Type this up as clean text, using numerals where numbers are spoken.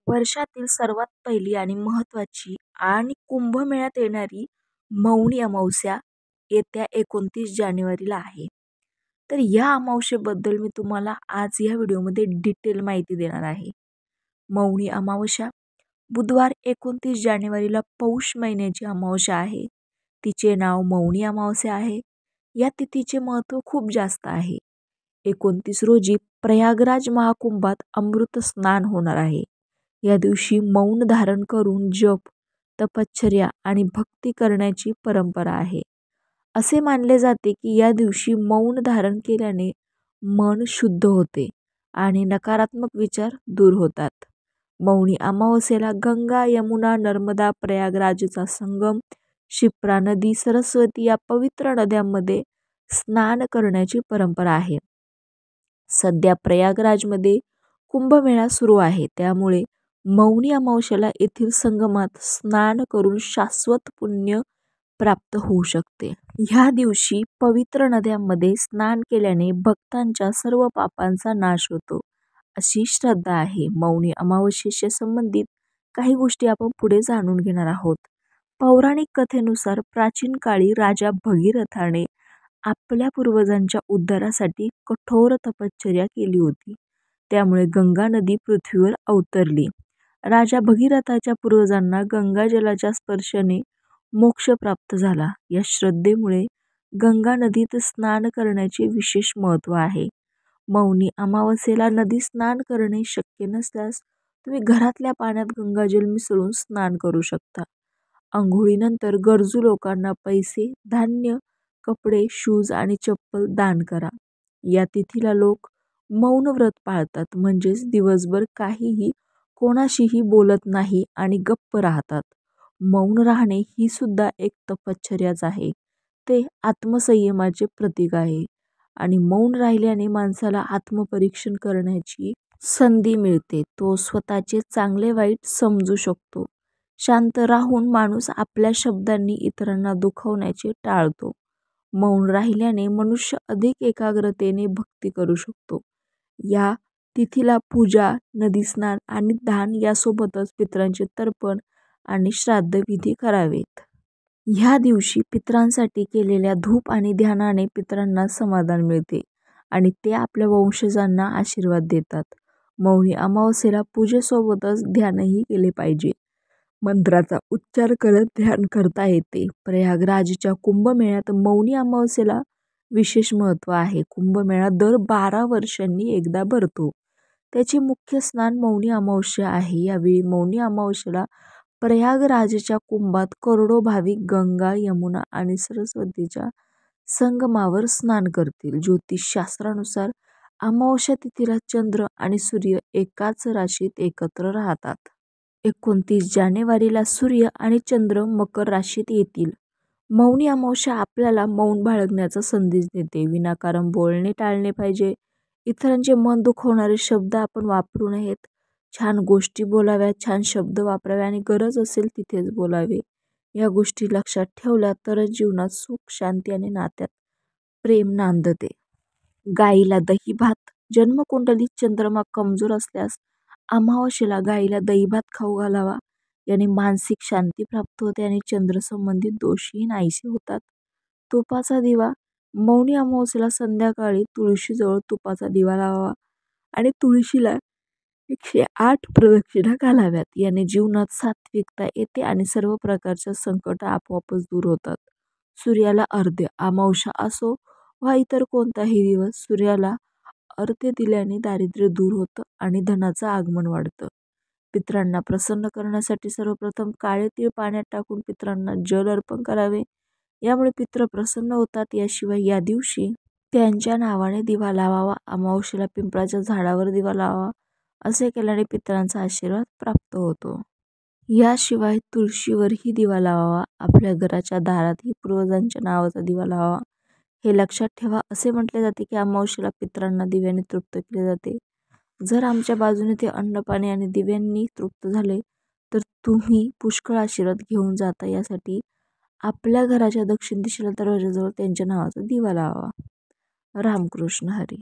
वर्षातील सर्वात पहिली आणि महत्त्वाची आणि कुंभमेळ्यात येणारी मौनी अमावस्या येत्या 29 जानेवारीला आहे. तर या अमावस्येबद्दल मी तुम्हाला आज या व्हिडिओमध्ये डिटेल माहिती देणार आहे. मौनी अमावस्या बुधवार 29 जानेवारीला पौष महिन्याची अमावस्या आहे. तिचे नाव मौनी अमावस्या आहे. या तिथीचे महत्त्व खूप जास्त आहे. 29 रोजी प्रयागराज महाकुंभात अमृत स्नान होणार आहे. या दिवशी मौन धारण करून जप, तपश्चर्या आणि भक्ती करण्याची परंपरा आहे. असे मानले जाते की या दिवशी मौन धारण केल्याने मन शुद्ध होते आणि नकारात्मक विचार दूर होतात. मौनी अमावस्येला गंगा, यमुना, नर्मदा, प्रयागराजचा संगम, क्षिप्रा नदी, सरस्वती या पवित्र नद्यांमध्ये स्नान करण्याची परंपरा आहे. सध्या प्रयागराजमध्ये कुंभमेळा सुरू आहे, त्यामुळे मौनी अमावस्येला येथील संगमात स्नान करून शाश्वत पुण्य प्राप्त होऊ शकते. ह्या दिवशी पवित्र नद्यांमध्ये स्नान केल्याने भक्तांच्या सर्व पापांचा नाश होतो, अशी श्रद्धा आहे. मौनी अमावस्येशी संबंधित काही गोष्टी आपण पुढे जाणून घेणार आहोत. पौराणिक कथेनुसार प्राचीन काळी राजा भगीरथाने आपल्या पूर्वजांच्या उद्धारासाठी कठोर तपश्चर्या केली होती. त्यामुळे गंगा नदी पृथ्वीवर अवतरली. राजा भगीरथाच्या पूर्वजांना गंगाजलाच्या स्पर्शाने मोक्ष प्राप्त झाला. या श्रद्धेमुळे गंगा नदीत स्नान करण्याचे विशेष महत्त्व आहे. मौनी अमावस्येला नदी स्नान करणे शक्य नसल्यास तुम्ही घरातल्या पाण्यात गंगाजल मिसळून स्नान करू शकता. अंघोळीनंतर गरजू लोकांना पैसे, धान्य, कपडे, शूज आणि चप्पल दान करा. या तिथीला लोक मौन व्रत पाळतात, म्हणजेच दिवसभर काहीही कोणाशीही बोलत नाही आणि गप्प राहतात. मौन राहणे ही सुद्धा एक तपश्चर्याच आहे. ते आत्मसंयमाचे प्रतीक आहे आणि मौन राहिल्याने माणसाला आत्मपरीक्षण करण्याची संधी मिळते. तो स्वतःचे चांगले वाईट समजू शकतो. शांत राहून माणूस आपल्या शब्दांनी इतरांना दुखवण्याचे टाळतो. मौन राहिल्याने मनुष्य अधिक एकाग्रतेने भक्ती करू शकतो. या तिथीला पूजा, नदीस्नान आणि दान यासोबतच पितरांचे तर्पण आणि श्राद्ध विधी करावेत. ह्या दिवशी पितरांसाठी केलेल्या धूप आणि ध्यानाने पितरांना समाधान मिळते आणि ते आपल्या वंशजांना आशीर्वाद देतात. मौनी अमावस्येला पूजेसोबतच ध्यानही केले पाहिजे. मंत्राचा उच्चार करत ध्यान करता येते. प्रयागराजच्या कुंभमेळ्यात मौनी अमावस्येला विशेष महत्त्व आहे. कुंभमेळा दर 12 वर्षांनी एकदा भरतो. त्याचे मुख्य स्नान मौनी अमावस्या आहे. यावेळी मौनी अमावस्येला प्रयागराजच्या कुंभात करोडो भाविक गंगा, यमुना आणि सरस्वतीच्या संगमावर स्नान करतील. ज्योतिषशास्त्रानुसार अमावस्या तिथीला चंद्र आणि सूर्य एकाच राशीत एकत्र राहतात. 29 जानेवारीला सूर्य आणि चंद्र मकर राशीत येतील. मौनी अमावस्या आपल्याला मौन बाळगण्याचा संदेश देते. विनाकारण बोलणे टाळले पाहिजे. इतरांचे मन दुखवणारे शब्द आपण वापरू नयेत. छान गोष्टी बोलाव्या, छान शब्द वापरावे आणि गरज असेल तिथेच बोलावे. या गोष्टी लक्षात ठेवल्या तरच जीवनात सुख, शांती आणि नात्यात प्रेम नांदते. गाईला दही भात. जन्मकुंडलीत चंद्रमा कमजोर असल्यास अमावस्येला गाईला दही भात खाऊ घालावा. याने मानसिक शांती प्राप्त होते आणि चंद्र संबंधित दोषही नाहीसे होतात. तुपाचा दिवा. मौनी अमावस्येला संध्याकाळी तुळशीजवळ तुपाचा दिवा लावावा आणि तुळशीला 108 प्रदक्षिणा घालाव्यात. याने जीवनात सात्विकता येते आणि सर्व प्रकारच्या संकट आपोआपच दूर होतात. सूर्याला अर्घ्य. अमावस्या असो वा इतर कोणताही दिवस सूर्याला अर्घ्य दिल्याने दारिद्र्य दूर होतं आणि धनाचं आगमन वाढतं. पितरांना प्रसन्न करण्यासाठी सर्वप्रथम काळे तीळ पाण्यात टाकून पितरांना जल अर्पण करावे. यामुळे पितृ प्रसन्न होतात. याशिवाय या दिवशी त्यांच्या नावाने दिवा लावावा. अमावस्येला पिंपळाच्या झाडावर दिवा लावावा. असे केल्याने पितरांचा आशीर्वाद प्राप्त होतो. याशिवाय तुळशीवरही दिवा लावावा. आपल्या घराच्या दारातही पूर्वजांच्या नावाचा दिवा लावावा. हे लक्षात ठेवा. असे म्हटले जाते की अमावस्येला पितरांना दिव्याने तृप्त केले जाते. जर आमच्या बाजूने ते अन्न, पाणी आणि दिव्यांनी तृप्त झाले तर तुम्ही पुष्कळ आशीर्वाद घेऊन जाता. यासाठी आपल्या घराच्या दक्षिण दिशेला दरवाजाजवळ त्यांच्या नावाचा दिवा लावावा. रामकृष्ण हरी.